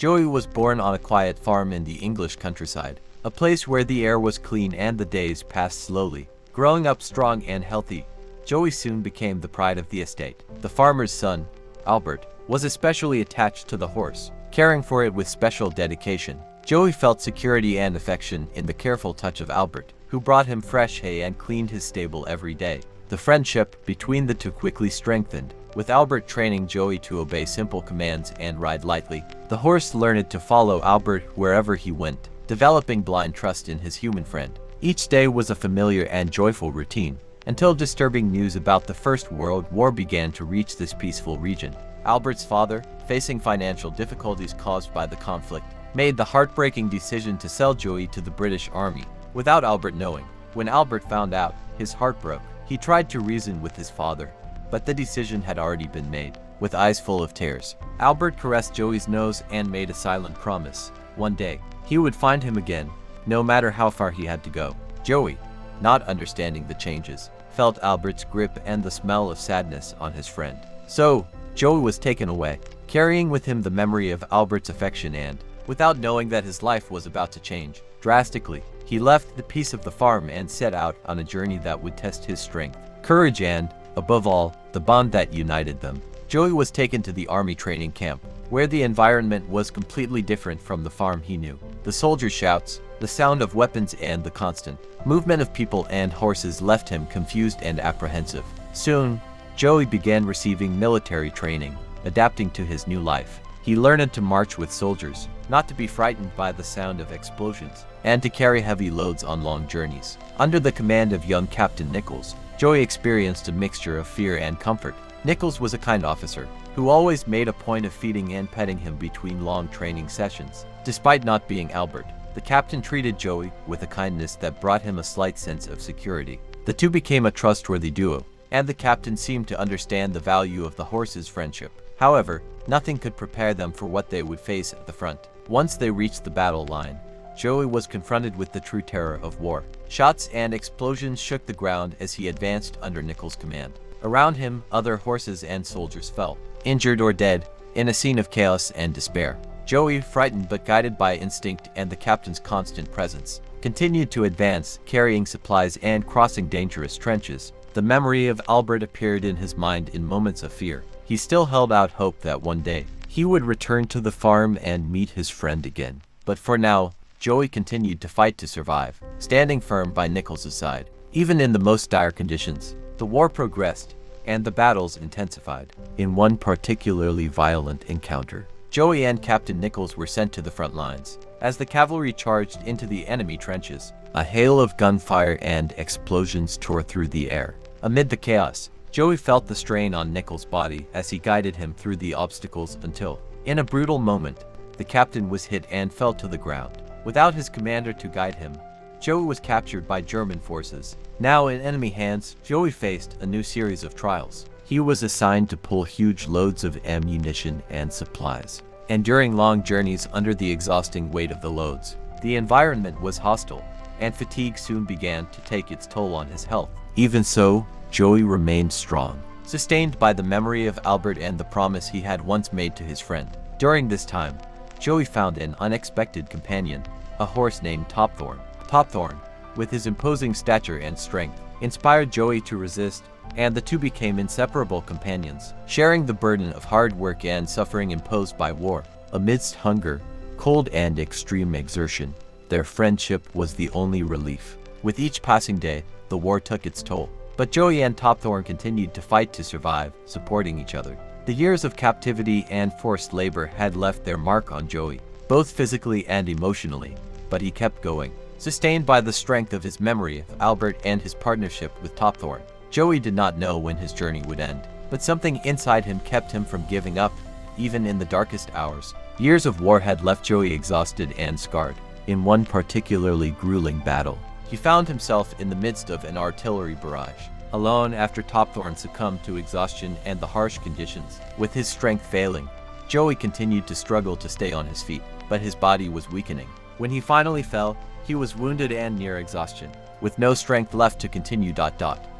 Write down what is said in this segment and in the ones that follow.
Joey was born on a quiet farm in the English countryside, a place where the air was clean and the days passed slowly. Growing up strong and healthy, Joey soon became the pride of the estate. The farmer's son, Albert, was especially attached to the horse, caring for it with special dedication. Joey felt security and affection in the careful touch of Albert, who brought him fresh hay and cleaned his stable every day. The friendship between the two quickly strengthened, with Albert training Joey to obey simple commands and ride lightly. The horse learned to follow Albert wherever he went, developing blind trust in his human friend. Each day was a familiar and joyful routine, until disturbing news about the First World War began to reach this peaceful region. Albert's father, facing financial difficulties caused by the conflict, made the heartbreaking decision to sell Joey to the British Army, without Albert knowing. When Albert found out, his heart broke. He tried to reason with his father, but the decision had already been made. With eyes full of tears, Albert caressed Joey's nose and made a silent promise. One day, he would find him again, no matter how far he had to go. Joey, not understanding the changes, felt Albert's grip and the smell of sadness on his friend. So, Joey was taken away, carrying with him the memory of Albert's affection and, without knowing that his life was about to change drastically, he left the peace of the farm and set out on a journey that would test his strength, courage and, above all, the bond that united them. Joey was taken to the army training camp, where the environment was completely different from the farm he knew. The soldiers' shouts, the sound of weapons and the constant movement of people and horses left him confused and apprehensive. Soon, Joey began receiving military training, adapting to his new life. He learned to march with soldiers, not to be frightened by the sound of explosions, and to carry heavy loads on long journeys. Under the command of young Captain Nichols, Joey experienced a mixture of fear and comfort. Nichols was a kind officer, who always made a point of feeding and petting him between long training sessions. Despite not being Albert, the captain treated Joey with a kindness that brought him a slight sense of security. The two became a trustworthy duo, and the captain seemed to understand the value of the horse's friendship. However, nothing could prepare them for what they would face at the front. Once they reached the battle line, Joey was confronted with the true terror of war. Shots and explosions shook the ground as he advanced under Nichols' command. Around him, other horses and soldiers fell, injured or dead, in a scene of chaos and despair. Joey, frightened but guided by instinct and the captain's constant presence, continued to advance, carrying supplies and crossing dangerous trenches. The memory of Albert appeared in his mind in moments of fear. He still held out hope that one day, he would return to the farm and meet his friend again. But for now, Joey continued to fight to survive, standing firm by Nichols' side. Even in the most dire conditions, the war progressed, and the battles intensified. In one particularly violent encounter, Joey and Captain Nichols were sent to the front lines. As the cavalry charged into the enemy trenches, a hail of gunfire and explosions tore through the air. Amid the chaos, Joey felt the strain on Nichols' body as he guided him through the obstacles until, in a brutal moment, the captain was hit and fell to the ground. Without his commander to guide him, Joey was captured by German forces. Now in enemy hands, Joey faced a new series of trials. He was assigned to pull huge loads of ammunition and supplies. And during long journeys under the exhausting weight of the loads, the environment was hostile, and fatigue soon began to take its toll on his health. Even so, Joey remained strong, sustained by the memory of Albert and the promise he had once made to his friend. During this time, Joey found an unexpected companion, a horse named Topthorn. Topthorn, with his imposing stature and strength, inspired Joey to resist, and the two became inseparable companions, sharing the burden of hard work and suffering imposed by war. Amidst hunger, cold, and extreme exertion, their friendship was the only relief. With each passing day, the war took its toll, but Joey and Topthorn continued to fight to survive, supporting each other. The years of captivity and forced labor had left their mark on Joey, both physically and emotionally, but he kept going. Sustained by the strength of his memory of Albert and his partnership with Topthorn, Joey did not know when his journey would end, but something inside him kept him from giving up, even in the darkest hours. Years of war had left Joey exhausted and scarred. In one particularly grueling battle, he found himself in the midst of an artillery barrage, alone after Topthorn succumbed to exhaustion and the harsh conditions. With his strength failing, Joey continued to struggle to stay on his feet, but his body was weakening. When he finally fell, he was wounded and near exhaustion, with no strength left to continue.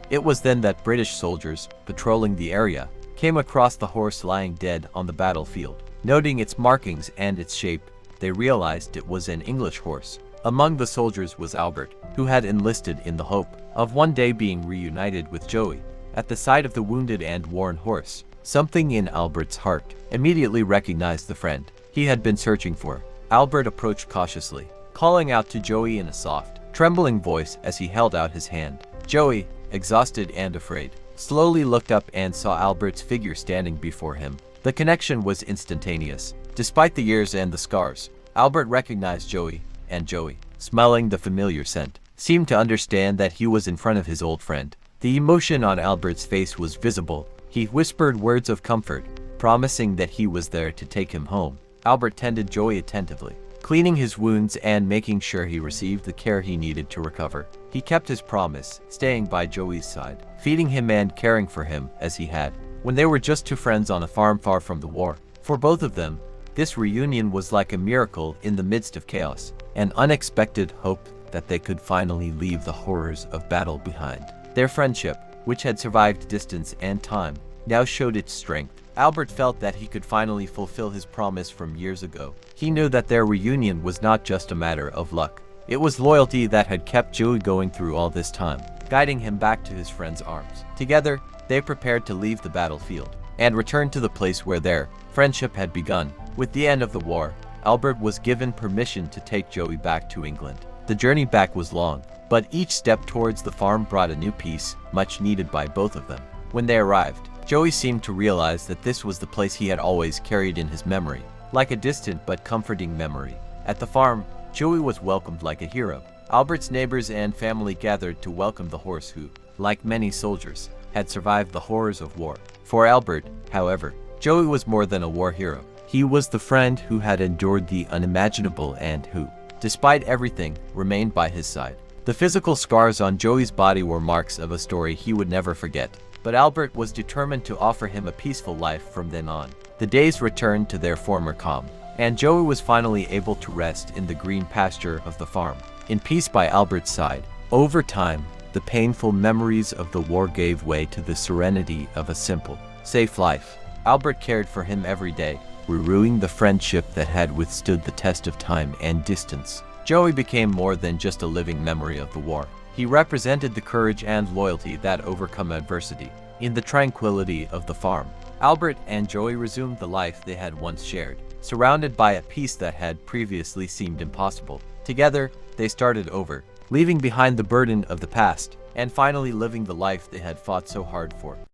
It was then that British soldiers, patrolling the area, came across the horse lying dead on the battlefield. Noting its markings and its shape, they realized it was an English horse. Among the soldiers was Albert, who had enlisted in the hope of one day being reunited with Joey. At the sight of the wounded and worn horse, something in Albert's heart immediately recognized the friend he had been searching for. Albert approached cautiously, calling out to Joey in a soft, trembling voice as he held out his hand. Joey, exhausted and afraid, slowly looked up and saw Albert's figure standing before him. The connection was instantaneous. Despite the years and the scars, Albert recognized Joey, and Joey, smelling the familiar scent, seemed to understand that he was in front of his old friend. The emotion on Albert's face was visible. He whispered words of comfort, promising that he was there to take him home. Albert tended Joey attentively, cleaning his wounds and making sure he received the care he needed to recover. He kept his promise, staying by Joey's side, feeding him and caring for him as he had when they were just two friends on a farm far from the war. For both of them, this reunion was like a miracle in the midst of chaos, an unexpected hope that they could finally leave the horrors of battle behind. Their friendship, which had survived distance and time, now showed its strength. Albert felt that he could finally fulfill his promise from years ago. He knew that their reunion was not just a matter of luck. It was loyalty that had kept Joey going through all this time, guiding him back to his friend's arms. Together, they prepared to leave the battlefield and return to the place where their friendship had begun. With the end of the war, Albert was given permission to take Joey back to England. The journey back was long, but each step towards the farm brought a new peace, much needed by both of them. When they arrived, Joey seemed to realize that this was the place he had always carried in his memory, like a distant but comforting memory. At the farm, Joey was welcomed like a hero. Albert's neighbors and family gathered to welcome the horse who, like many soldiers, had survived the horrors of war. For Albert, however, Joey was more than a war hero. He was the friend who had endured the unimaginable and who, despite everything, remained by his side. The physical scars on Joey's body were marks of a story he would never forget, but Albert was determined to offer him a peaceful life from then on. The days returned to their former calm, and Joey was finally able to rest in the green pasture of the farm, in peace by Albert's side. Over time, the painful memories of the war gave way to the serenity of a simple, safe life. Albert cared for him every day, renewing the friendship that had withstood the test of time and distance. Joey became more than just a living memory of the war. He represented the courage and loyalty that overcome adversity. In the tranquility of the farm, Albert and Joey resumed the life they had once shared, surrounded by a peace that had previously seemed impossible. Together, they started over, leaving behind the burden of the past, and finally living the life they had fought so hard for.